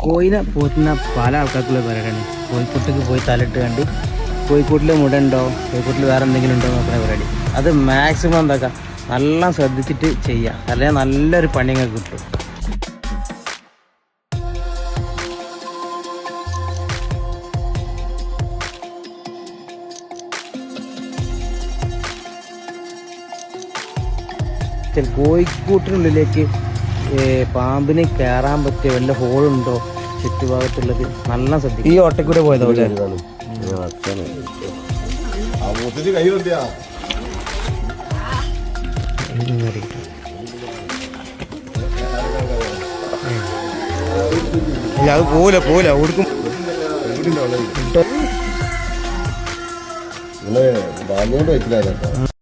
കോഴിനെ പോറ്റുന്ന പല ആൾക്കാർക്കുള്ള പരിപാടിയാണ്. കോഴിക്കൂട്ടിലേക്ക് പോയി തലയിട്ട് കണ്ട് കോഴിക്കൂട്ടിൽ മുട ഉണ്ടോ, കോഴിക്കൂട്ടിൽ വേറെ എന്തെങ്കിലും ഉണ്ടോ നോക്കുന്ന പരിപാടി. അത് മാക്സിമം എന്താക്കുക, നല്ല ശ്രദ്ധിച്ചിട്ട് ചെയ്യുക, അല്ലെങ്കിൽ നല്ലൊരു പണി നിങ്ങൾക്ക് കിട്ടും. കോഴിക്കൂട്ടിനുള്ളിലേക്ക് പാമ്പിന് കയറാൻ പറ്റിയ വല്ല ഹോളുണ്ടോ ചുറ്റുഭാഗത്തുള്ളത് നല്ല ശ്രദ്ധിക്കും. ഈ ഓട്ടക്കൂടെ പോയതാവൂല്ലേ? അത് പോലെ ഓടുക്കും. ബാലിയോട് വെച്ചില്ല.